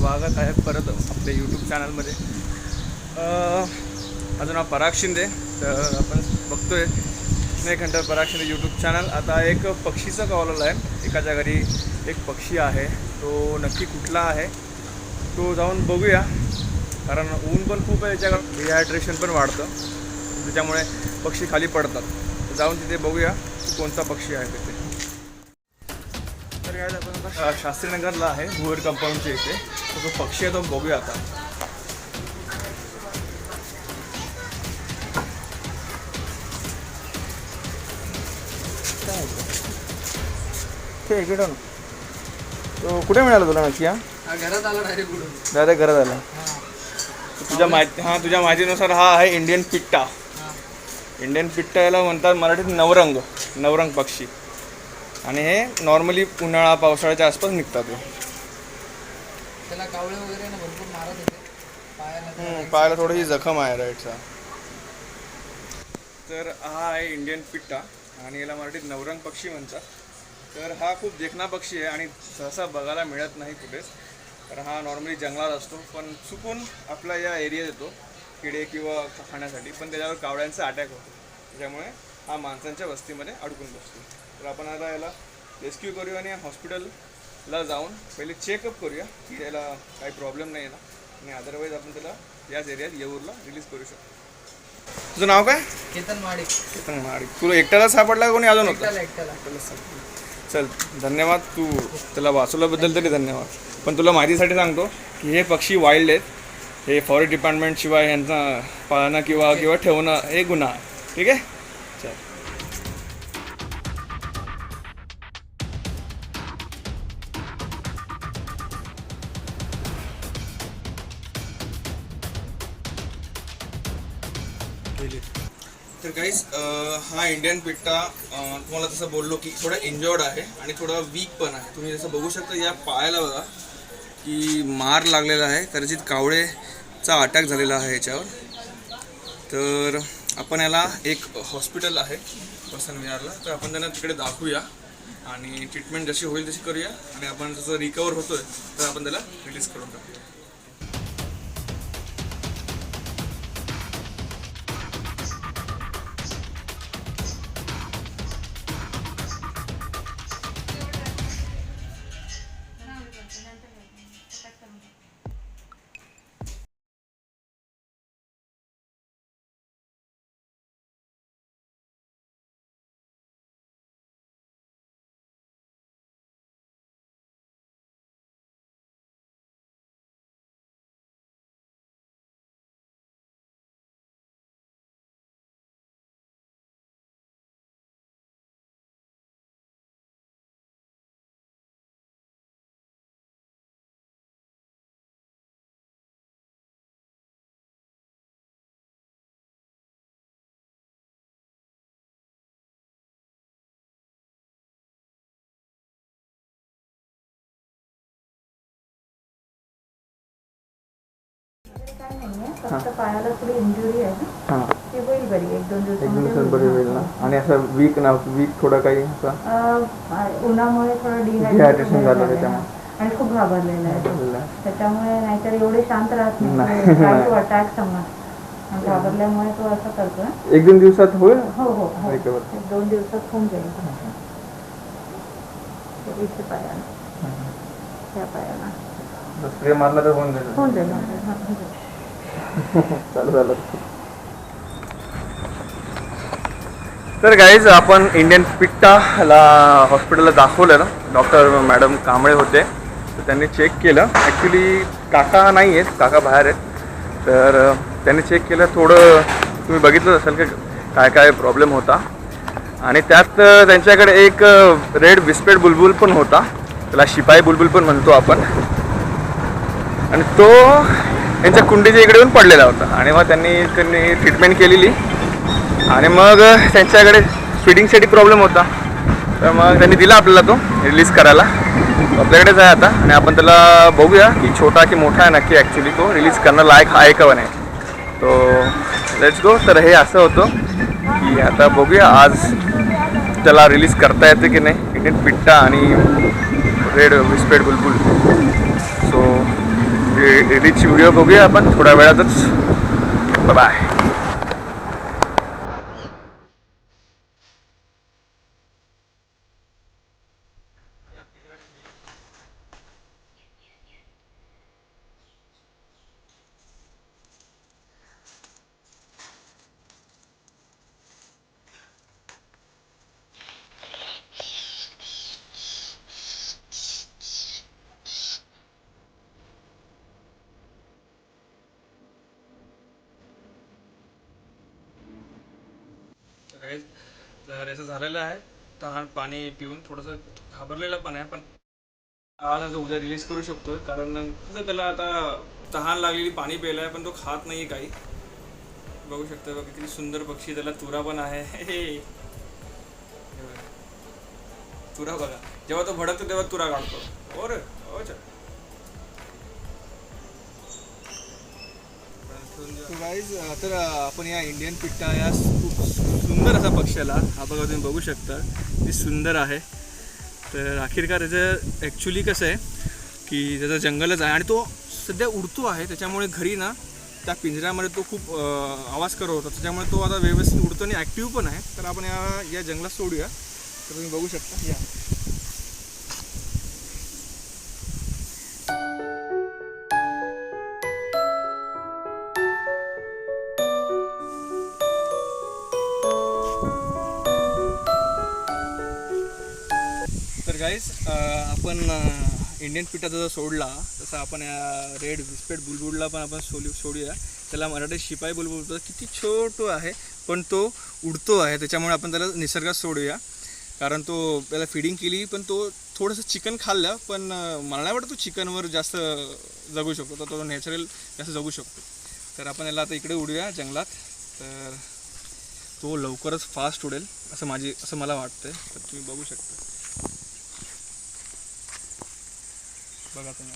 स्वागत आहे परत आपल्या यूट्यूब चॅनलमध्ये. माझं नाव पराग शिंदे. तर आपण बघतोय स्नेक हंटर पराग शिंदे यूट्यूब चॅनल. आता एक पक्षीचा कॉल आला आहे. एकाच्या घरी एक पक्षी आहे, तो नक्की कुठला आहे तो जाऊन बघूया. कारण ऊन पण खूप आहे, याच्या डिहायड्रेशन पण वाढतं, त्याच्यामुळे पक्षी खाली पडतात. जाऊन तिथे बघूया की कोणता पक्षी आहे तिथे. तर आपण आता शास्त्रीनगरला आहे, भुईर कंपाऊंडच्या इथे. तो जो पक्षी आहे तो बघूया आता. ठीक आहे. तो कुठे मिळाला तुला नक्की? घरात आला डायरेक्ट घरात आला. तुझ्या माहितीनुसार हा आहे इंडियन पिट्टा. इंडियन पिट्टा याला म्हणतात मराठीत नवरंग पक्षी. आणि हे नॉर्मली उन्हाळा पावसाळ्याच्या आसपास निघतात. त्याला कावळे वगैरे ना भरपूर मारत होते पायाला थोडीशी जखम आहे राईटचा. तर हा आहे इंडियन पिट्टा आणि याला मराठीत नवरंग पक्षी म्हणतात. तर हा खूप देखणा पक्षी आहे आणि सहसा बघायला मिळत नाही कुठेच, कारण हा नॉर्मली जंगलात असतो. पण चुकून आपल्या या एरियात येतो किडे किंवा खाण्यासाठी, पण त्याच्यावर कावळ्यांचा अटॅक होतो. त्याच्यामुळे हा माणसांच्या वस्तीमध्ये अडकून बसतो. तर आपण आता याला रेस्क्यू करूया आणि हॉस्पिटलला जाऊन पहिले चेकअप करूया की याला काही प्रॉब्लेम नाही ना, आणि अदरवाईज आपण त्याला याच एरियात येऊरला रिलीज करू शकतो. तुझं नाव काय? केतन माडिक. केतन माडिक. तुला एकट्याला सापडला, कोणी अजून होतं? एकट्याला. चल, धन्यवाद. तू त्याला वाचवल्याबद्दल तरी धन्यवाद. पण तुला माहितीसाठी सांगतो की हे पक्षी वाईल्ड आहेत. हे फॉरेस्ट डिपार्टमेंट शिवाय यांना पाळणं किंवा ठेवणं हे गुन्हा आहे. ठीक आहे. चल. तर गाईज, हा इंडियन पिट्टा तुम्हाला जसं बोललो की थोडा इंजर्ड आहे आणि थोडा वीक पण आहे. तुम्ही जसं बघू शकता या पायाला बघा की मार लागलेला आहे, कदाचित कावळेचा अटॅक झालेला आहे याच्यावर. तर आपण याला एक हॉस्पिटल आहे वसंत विहारला, तर आपण त्यांना तिकडे दाखवूया आणि ट्रीटमेंट जशी होईल तशी करूया. आणि आपण जसं रिकवर होतोय तर आपण त्याला रिलीज करून टाकूया. फक्त पायाला थोडी इंजुरी आहे. ती होईल बरी, एक दोन दिवसात बरी होईल ना. आणि असं वीक थोडं काही उन्हामुळे थोडं डिहायड्रेशन झालं त्याच्यामुळे, आणि खूप घाबरलेलं आहे त्याच्यामुळे. नाहीतर एवढे शांत राहत नाही, अटॅक समज घाबरल्यामुळे तो असं करतोय. एक दोन दिवसात होईल. हो, एक दोन दिवसात होऊन जाईल. इथे पायाला, त्या पायाला स्प्रे मारला तर होऊन जाईल. चालू झालं. तर गाईज, आपण इंडियन पिट्टाला हॉस्पिटलला दाखवलं ना. डॉक्टर मॅडम कांबळे होते, तर त्यांनी चेक केलं. ॲक्च्युली काका नाही आहेत, काका बाहेर आहेत. तर त्यांनी चेक केलं. थोडं तुम्ही बघितलं असेल की काय काय प्रॉब्लेम होता. आणि त्यात त्यांच्याकडे एक रेड विस्पेड बुलबुल पण होता, त्याला शिपाई बुलबुल पण म्हणतो आपण. आणि तो त्यांच्या कुंडीच्या इकडे येऊन पडलेला होता. आणि मग त्यांनी ट्रीटमेंट केलेली. आणि मग त्यांच्याकडे फिडिंगसाठी प्रॉब्लेम होता, तर मग त्यांनी दिला आपल्याला तो रिलीज करायला. आपल्याकडेच आहे आता. आणि आपण त्याला बघूया की छोटा की मोठा आहे नक्की. ॲक्च्युली तो रिलीज करणं लायक आहे का नाही. तो लेट्स गो. तर हे असं होतं की आता बघूया आज त्याला रिलीज करता येते की नाही. इंडियन पिट्टा आणि रेड विस्पेड बुलबुल. सो रिलीजची व्हिडिओ बघूया आपण थोड्या वेळातच. बाय. तर असं झालेलं आहे. तहान पाणी पिऊन थोडंसं घाबरलेलं पण आहे, पण आज उद्या रिलीज करू शकतो. कारण कसं त्याला आता तहान लागलेली पाणी प्यायला आहे, पण तो खात नाही काही. बघू शकतो बघा किती सुंदर पक्षी, त्याला तुरा पण आहे. तुरा बघा, जेव्हा तो भडकतो तेव्हा तुरा काढतो. और गाईज, तर आपण या इंडियन पिट्टा या खूप सुंदर असा पक्षाला हा बघा तुम्ही बघू शकता किती सुंदर आहे. तर अखेरकार त्याचं ॲक्च्युली कसं आहे की त्याचं जंगलच आहे आणि तो सध्या उडतो आहे. त्याच्यामुळे घरी ना त्या पिंजऱ्यामध्ये तो खूप आवाज करत होता. त्याच्यामुळे तो आता व्यवस्थित उडतो आणि ॲक्टिव्ह पण आहे. तर आपण या जंगलात सोडूया. तर तुम्ही बघू शकता. या तर गाईज, आपण इंडियन पिट्टा जसा सोडला तसा आपण रेड विस्पेट बुलबुलला पण आपण सोडूया. त्याला मराठी शिपाई बुलबुल बोलतो. किती छोटो आहे पण तो उडतो आहे. त्याच्यामुळे आपण त्याला निसर्गात सोडूया. कारण तो त्याला फिडिंग केली पण तो थोडंसं चिकन खाल्लं, पण मला नाही वाटतं तो चिकनवर जास्त जगू शकतो. तर तो नॅचरल जास्त जगू शकतो. तर आपण याला आता इकडे उडूया जंगलात. तर तो लवकरच फास्ट उडेल असं मला वाटतं. तर तुम्ही बघू शकता. बघा तुम्ही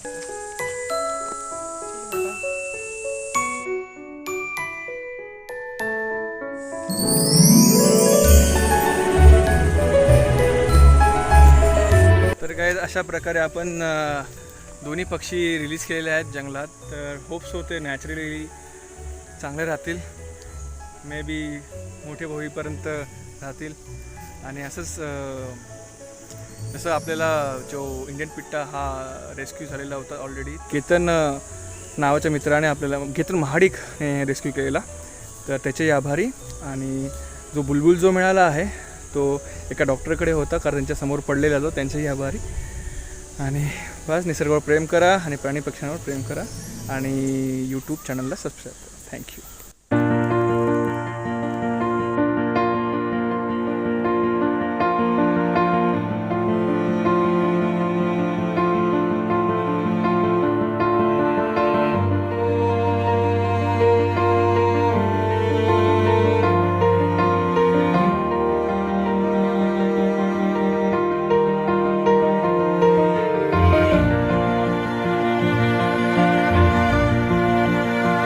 तर काय अशा प्रकारे आपण दोन्ही पक्षी रिलीज केलेले आहेत जंगलात. तर होप्स होते नॅचरली चांगले राहतील. मे बी मोठे होईपर्यंत राहतील. आणि असंच जसं आपल्याला जो इंडियन पिट्टा हा रेस्क्यू झालेला होता ऑलरेडी, केतन नावाच्या मित्राने आपल्याला, केतन महाडिक रेस्क्यू केलेला. तर त्याचे आभारी. आणि जो बुलबुल जो मिळाला आहे तो एका डॉक्टरकडे होता, कारण त्यांच्यासमोर पडलेला तो, त्यांचेही आभारी. आणि बस निसर्गावर प्रेम करा आणि प्राणी पक्ष्यांवर प्रेम करा आणि यूट्यूब चॅनलला सबस्क्राईब करा. थँक्यू.